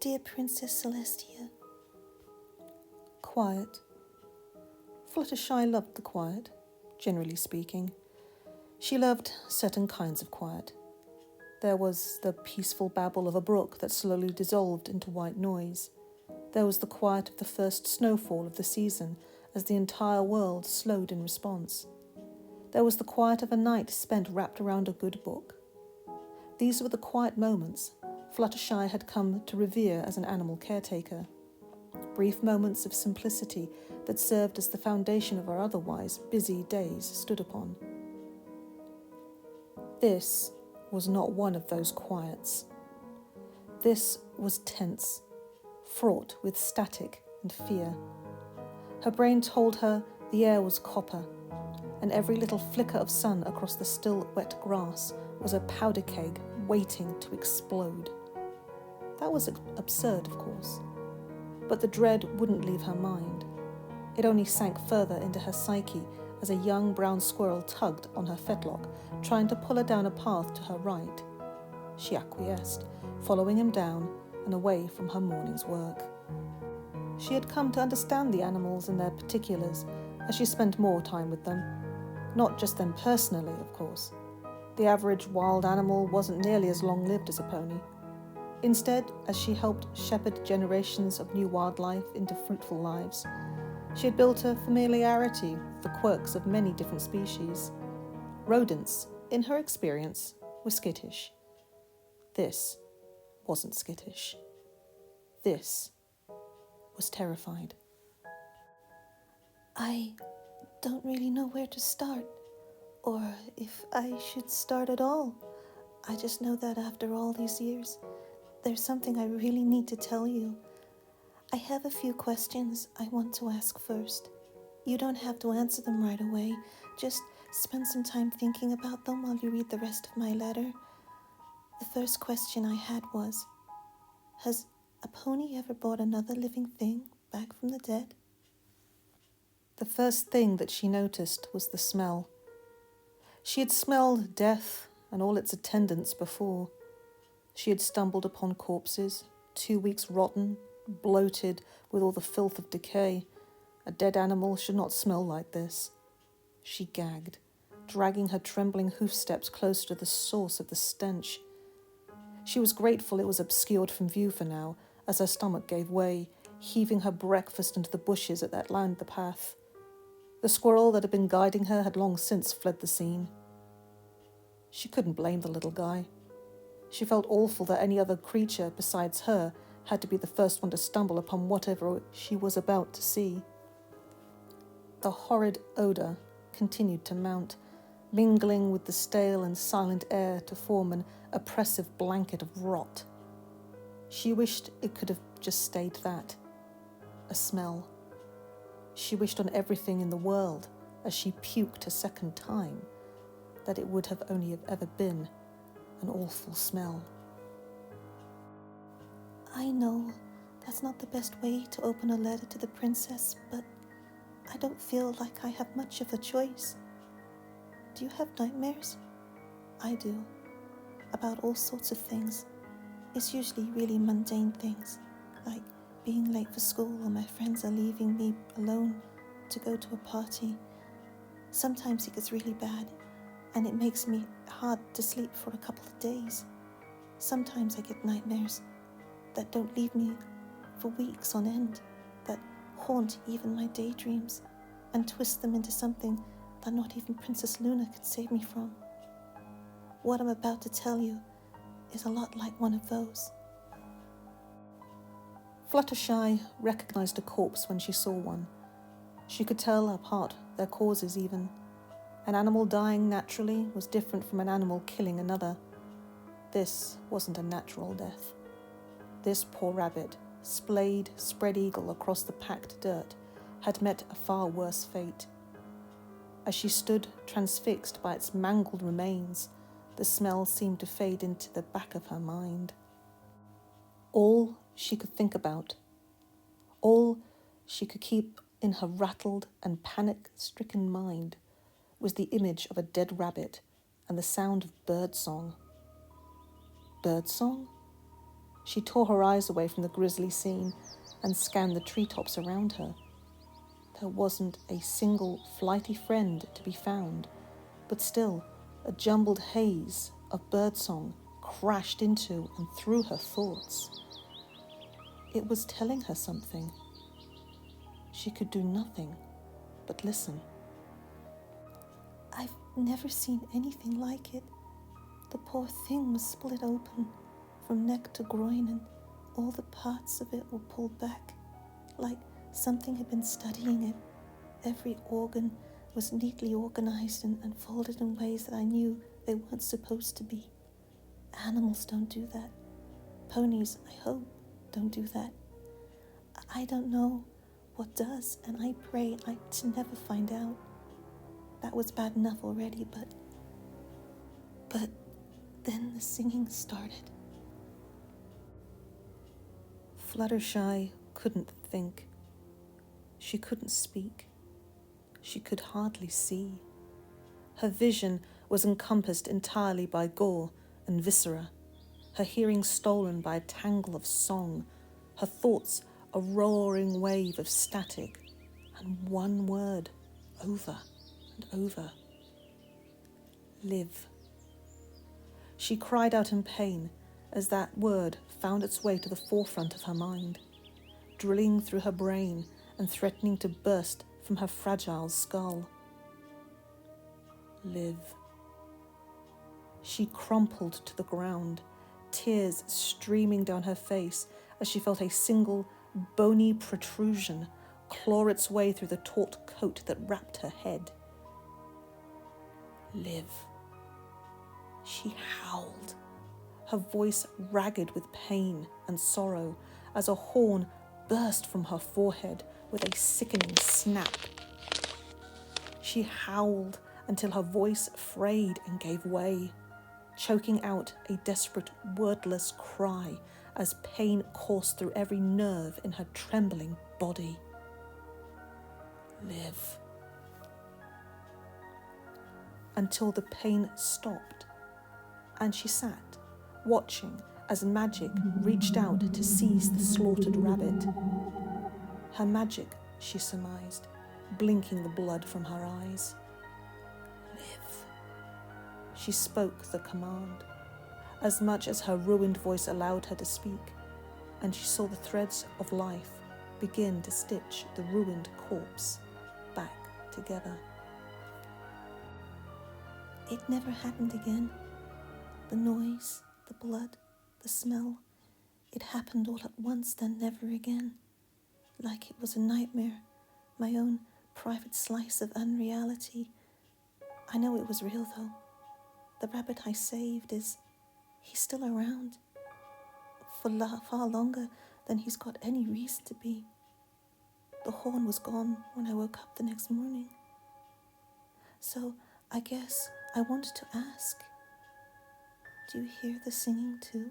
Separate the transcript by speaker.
Speaker 1: dear Princess Celestia.
Speaker 2: Quiet. Fluttershy loved the quiet, generally speaking. She loved certain kinds of quiet. There was the peaceful babble of a brook that slowly dissolved into white noise. There was the quiet of the first snowfall of the season as the entire world slowed in response. There was the quiet of a night spent wrapped around a good book. These were the quiet moments Fluttershy had come to revere as an animal caretaker. Brief moments of simplicity that served as the foundation of her otherwise busy days stood upon. This was not one of those quiets. This was tense, fraught with static and fear. Her brain told her the air was copper, and every little flicker of sun across the still wet grass was a powder keg waiting to explode. That was absurd, of course, but the dread wouldn't leave her mind. It only sank further into her psyche as a young brown squirrel tugged on her fetlock, trying to pull her down a path to her right. She acquiesced, following him down and away from her morning's work. She had come to understand the animals and their particulars as she spent more time with them. Not just them personally, of course. The average wild animal wasn't nearly as long-lived as a pony. Instead, as she helped shepherd generations of new wildlife into fruitful lives, she had built a familiarity with the quirks of many different species. Rodents, in her experience, were skittish. This wasn't skittish. This was terrified.
Speaker 1: I don't really know where to start, or if I should start at all. I just know that after all these years, there's something I really need to tell you. I have a few questions I want to ask first. You don't have to answer them right away. Just spend some time thinking about them while you read the rest of my letter. The first question I had was, has a pony ever brought another living thing back from the dead?
Speaker 2: The first thing that she noticed was the smell. She had smelled death and all its attendants before. She had stumbled upon corpses, 2 weeks rotten, bloated with all the filth of decay. A dead animal should not smell like this. She gagged, dragging her trembling hoofsteps closer to the source of the stench. She was grateful it was obscured from view for now, as her stomach gave way, heaving her breakfast into the bushes that lined the path. The squirrel that had been guiding her had long since fled the scene. She couldn't blame the little guy. She felt awful that any other creature besides her had to be the first one to stumble upon whatever she was about to see. The horrid odour continued to mount, mingling with the stale and silent air to form an oppressive blanket of rot. She wished it could have just stayed that, a smell. She wished on everything in the world, as she puked a second time, that it would have only ever been an awful smell.
Speaker 1: I know that's not the best way to open a letter to the princess, but I don't feel like I have much of a choice. Do you have nightmares? I do. About all sorts of things. It's usually really mundane things, like being late for school or my friends are leaving me alone to go to a party. Sometimes it gets really bad, and it makes me hard to sleep for a couple of days. Sometimes I get nightmares that don't leave me for weeks on end, that haunt even my daydreams and twist them into something that not even Princess Luna could save me from. What I'm about to tell you is a lot like one of those.
Speaker 2: Fluttershy recognised a corpse when she saw one. She could tell apart their causes even. An animal dying naturally was different from an animal killing another. This wasn't a natural death. This poor rabbit, splayed spread eagle across the packed dirt, had met a far worse fate. As she stood transfixed by its mangled remains, the smell seemed to fade into the back of her mind. All she could think about, all she could keep in her rattled and panic-stricken mind, was the image of a dead rabbit and the sound of birdsong. Birdsong? She tore her eyes away from the grisly scene and scanned the treetops around her. There wasn't a single flighty friend to be found, but still a jumbled haze of birdsong crashed into and through her thoughts. It was telling her something. She could do nothing but listen.
Speaker 1: I've never seen anything like it. The poor thing was split open from neck to groin, and all the parts of it were pulled back, like something had been studying it. Every organ was neatly organized and folded in ways that I knew they weren't supposed to be. Animals don't do that. Ponies, I hope, don't do that. I don't know what does, and I pray I to never find out. That was bad enough already, but then the singing started.
Speaker 2: Fluttershy couldn't think. She couldn't speak. She could hardly see. Her vision was encompassed entirely by gore and viscera, her hearing stolen by a tangle of song, her thoughts a roaring wave of static, and one word over and over. Live. She cried out in pain as that word found its way to the forefront of her mind, drilling through her brain and threatening to burst from her fragile skull. Live. She crumpled to the ground, tears streaming down her face as she felt a single bony protrusion claw its way through the taut coat that wrapped her head. Live. She howled, her voice ragged with pain and sorrow as a horn burst from her forehead with a sickening snap. She howled until her voice frayed and gave way, choking out a desperate, wordless cry as pain coursed through every nerve in her trembling body. Live. Until the pain stopped, and she sat, watching as magic reached out to seize the slaughtered rabbit. Her magic, she surmised, blinking the blood from her eyes. Live. She spoke the command, as much as her ruined voice allowed her to speak, and she saw the threads of life begin to stitch the ruined corpse back together.
Speaker 1: It never happened again. The noise, the blood, the smell, it happened all at once, then never again. Like it was a nightmare, my own private slice of unreality. I know it was real, though. The rabbit I saved he's still around. For far longer than he's got any reason to be. The horn was gone when I woke up the next morning. So I guess I wanted to ask, do you hear the singing too?